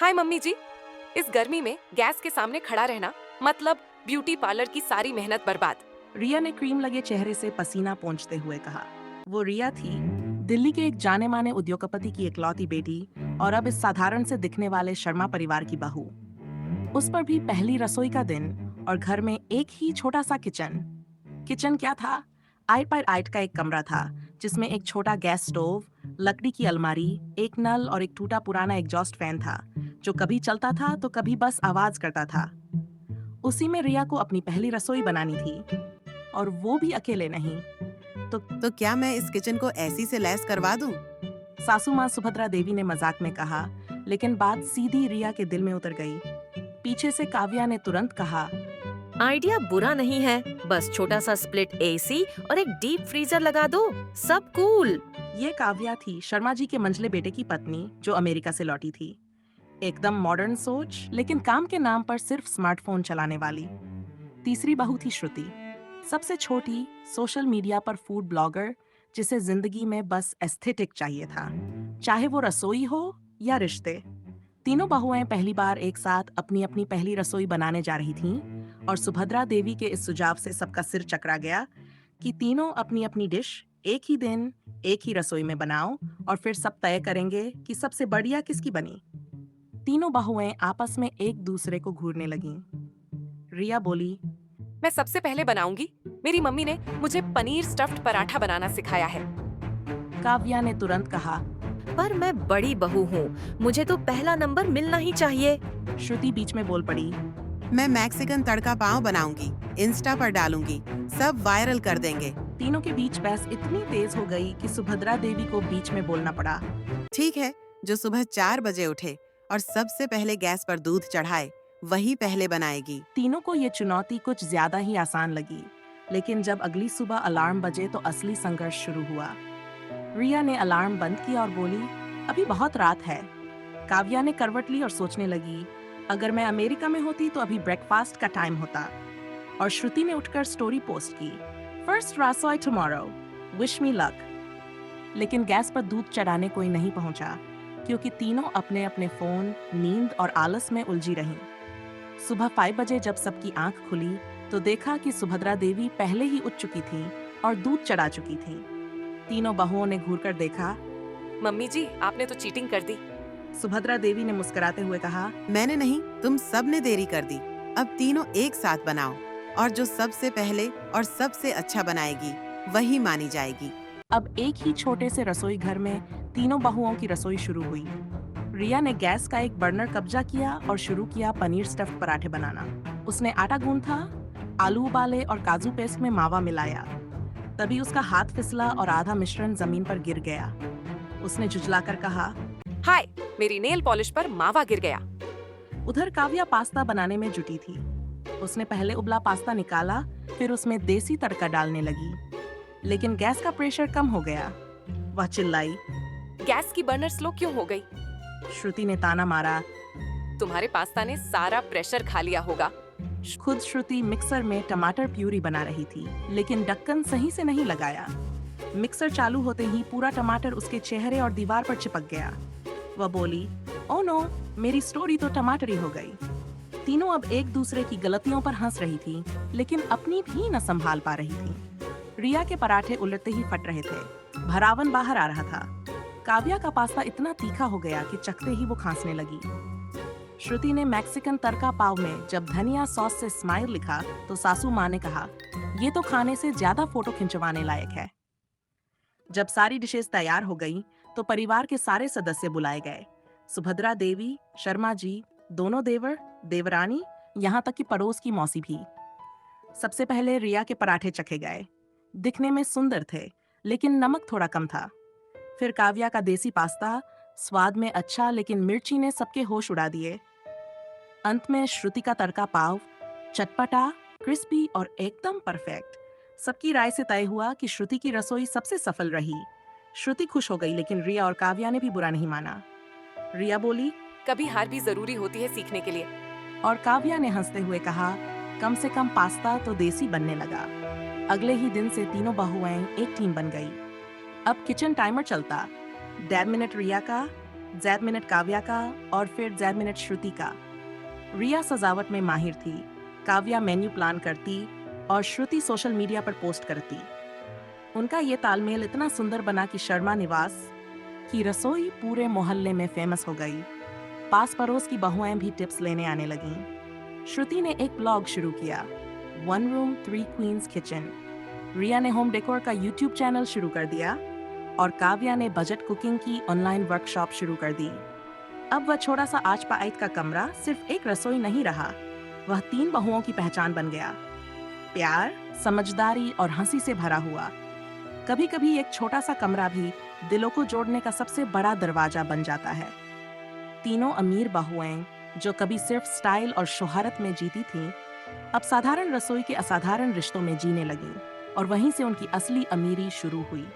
हाय mummy जी। इस गर्मी में गैस के सामने खड़ा रहना मतलब ब्यूटी पार्लर की सारी मेहनत बर्बाद। रिया ने क्रीम लगे चेहरे से पसीना पोंछते हुए कहा। वो रिया थी, दिल्ली के एक जाने माने उद्योगपति की इकलौती बेटी और अब इस साधारण से दिखने वाले शर्मा परिवार की बहू। उस पर भी पहली रसोई का दिन और घर में एक ही छोटा सा किचन। किचन क्या था? 8 बाय 8 का एक कमरा था जिसमें एक छोटा गैस स्टोव, लकड़ी की अलमारी, एक नल और एक टूटा पुराना एग्जॉस्ट फैन था जो कभी चलता था तो कभी बस आवाज करता था। उसी में रिया को अपनी पहली रसोई बनानी थी और वो भी अकेले नहीं। तो तो क्या मैं इस किचन को ऐसी से लैस करवा दूं? सासू माँ सुभद्रा देवी ने मजाक में कहा, लेकिन बात सीधी रिया के दिल में उतर गई। पीछे से काव्या ने तुरंत कहा, आइडिया बुरा नहीं है, बस छोटा सा स्प्लिट एसी और एक डीप फ्रीजर लगा दो, सब कूल। ये काव्या थी शर्मा जी के मंझले बेटे की पत्नी जो अमेरिका से लौटी थी। एकदम मॉडर्न सोच, लेकिन काम के नाम पर सिर्फ स्मार्टफोन चलाने वाली। तीसरी बहू थी श्रुति, सबसे छोटी, सोशल मीडिया पर फूड ब्लॉगर, जिसे जिंदगी में बस एस्थेटिक चाहिए था, चाहे वो रसोई हो या रिश्ते। तीनों बहुएं पहली बार एक साथ अपनी अपनी पहली रसोई बनाने जा रही थीं और सुभद्रा देवी के इस सुझाव से सबका सिर चकरा गया कि तीनों अपनी अपनी डिश एक ही दिन एक ही रसोई में बनाओ और फिर सब तय करेंगे कि सबसे बढ़िया किसकी बनी। तीनों बहुएं आपस में एक दूसरे को घूरने लगीं। रिया बोली, मैं सबसे पहले बनाऊंगी। मेरी मम्मी ने मुझे पनीर स्टफ्ड पराठा बनाना सिखाया है। काव्या ने तुरंत कहा। पर मैं बड़ी बहू हूँ, मुझे तो पहला नंबर मिलना ही चाहिए। श्रुति बीच में बोल पड़ी, मैं मैक्सिकन तड़का पाव बनाऊंगी, इंस्टा पर डालूंगी, सब वायरल कर देंगे। तीनों के बीच बहस इतनी तेज हो गई कि सुभद्रा देवी को बीच में बोलना पड़ा। ठीक है, जो सुबह 4 बजे उठे और सबसे पहले गैस पर दूध चढ़ाए, वही पहले बनाएगी। तीनों को ये चुनौती कुछ ज्यादा ही आसान लगी, लेकिन जब अगली सुबह अलार्म बजे तो असली संघर्ष शुरू हुआ। रिया ने अलार्म बंद किया और बोली, अभी बहुत रात है। काव्या ने करवट ली और सोचने लगी, अगर मैं अमेरिका में होती तो अभी ब्रेकफास्ट का टाइम होता। और श्रुति ने उठकर स्टोरी पोस्ट की, फर्स्ट रसोई टुमारो, विश मी लक। लेकिन गैस पर दूध चढ़ाने कोई नहीं पहुंचा, क्योंकि तीनों अपने अपने फोन, नींद और आलस में उलझी रहीं। सुबह 5 बजे जब सबकी आंख खुली तो देखा कि सुभद्रा देवी पहले ही उठ चुकी थीं और दूध चढ़ा चुकी थीं। तीनों बहुओं ने घूरकर देखा। मम्मी जी, आपने तो चीटिंग कर दी। सुभद्रा देवी ने मुस्कुराते हुए कहा, मैंने नहीं, तुम सब ने देरी कर दी। अब तीनों एक साथ बनाओ और जो सबसे पहले और सबसे अच्छा बनाएगी वही मानी जाएगी। अब एक ही छोटे से रसोई घर में तीनों बहुओं की रसोई शुरू हुई। रिया ने गैस का एक बर्नर कब्जा किया और शुरू किया पनीर स्टफ्ड पराठे बनाना। उसने आटा गूंथा, आलू उबाले और काजू पेस्ट में मावा मिलाया। तभी उसका हाथ फिसला और आधा मिश्रण जमीन पर गिर गया। उसने झुझलाकर कहा, हाय, मेरी नेल पॉलिश पर मावा गिर गया। उधर काव्या पास्ता बनाने में जुटी थी। उसने पहले उबला पास्ता निकाला, फिर उसमें देसी तड़का डालने लगी, लेकिन गैस का प्रेशर कम हो गया। वह चिल्लाई, गैस की बर्नर स्लो क्यों हो गई? श्रुति ने ताना मारा। तुम्हारे पास्ता ने सारा प्रेशर खा लिया होगा। खुद श्रुति मिक्सर में टमाटर प्यूरी बना रही थी, लेकिन ढक्कन सही से नहीं लगाया। मिक्सर चालू होते ही पूरा टमाटर उसके चेहरे और दीवार पर चिपक गया। वह बोली, ओह नो, मेरी स्टोरी तो टमाटरी हो गई। तीनों अब एक दूसरे की गलतियों पर हंस रही थी, लेकिन अपनी भी न संभाल पा रही थी। रिया के पराठे उलटते ही फट रहे थे, भरावन बाहर आ रहा था। काव्या का पास्ता इतना तीखा हो गया कि चखते ही वो खांसने लगी। श्रुति ने मैक्सिकन तड़का पाव में जब धनिया सॉस से स्माइल लिखा तो सासू माँ ने कहा, ये तो खाने से ज्यादा फोटो खिंचवाने लायक है। जब सारी डिशेस तैयार हो गई तो परिवार के सारे सदस्य बुलाए गए। सुभद्रा देवी, शर्मा जी, दोनों देवर, देवरानी, यहाँ तक कि पड़ोस की मौसी भी। सबसे पहले रिया के पराठे चखे गए। दिखने में सुंदर थे, लेकिन नमक थोड़ा कम था। फिर काव्या का देसी पास्ता, स्वाद में अच्छा लेकिन मिर्ची ने सबके होश उड़ा दिए। अंत में श्रुति का तड़का पाव, चटपटा, क्रिस्पी और एकदम परफेक्ट। सबकी राय से तय हुआ कि श्रुति की रसोई सबसे सफल रही। श्रुति खुश हो गई, लेकिन रिया और काव्या ने भी बुरा नहीं माना। रिया बोली, कभी हार भी जरूरी होती है सीखने के लिए। और काव्या ने हंसते हुए कहा, कम से कम पास्ता तो देसी बनने लगा। अगले ही दिन से तीनों बहुएं एक टीम बन गई। अब किचन टाइमर चलता, 1.5 मिनट रिया का, Z मिनट काव्या का और फिर Z मिनट श्रुति का। रिया सजावट में माहिर थी, काव्या मेन्यू प्लान करती और श्रुति सोशल मीडिया पर पोस्ट करती। उनका ये तालमेल इतना सुंदर बना कि शर्मा निवास की रसोई पूरे मोहल्ले में फेमस हो गई। पास पड़ोस की बहुएं भी टिप्स लेने आने लगीं। श्रुति ने एक ब्लॉग शुरू किया, 1 रूम 3 क्वींस किचन। रिया ने होम डेकोर का यूट्यूब चैनल शुरू कर दिया और काव्या ने बजट कुकिंग की ऑनलाइन वर्कशॉप शुरू कर दी। अब वह छोटा सा आज पाइट का कमरा सिर्फ एक रसोई नहीं रहा, वह 3 बहुओं की पहचान बन गया। प्यार, समझदारी और हंसी से भरा हुआ। कभी कभी एक छोटा सा कमरा भी दिलों को जोड़ने का सबसे बड़ा दरवाजा बन जाता है। तीनों अमीर बहुएं जो कभी सिर्फ स्टाइल और शोहरत में जीती थीं, अब साधारण रसोई के असाधारण रिश्तों में जीने लगीं और वहीं से उनकी असली अमीरी शुरू हुई।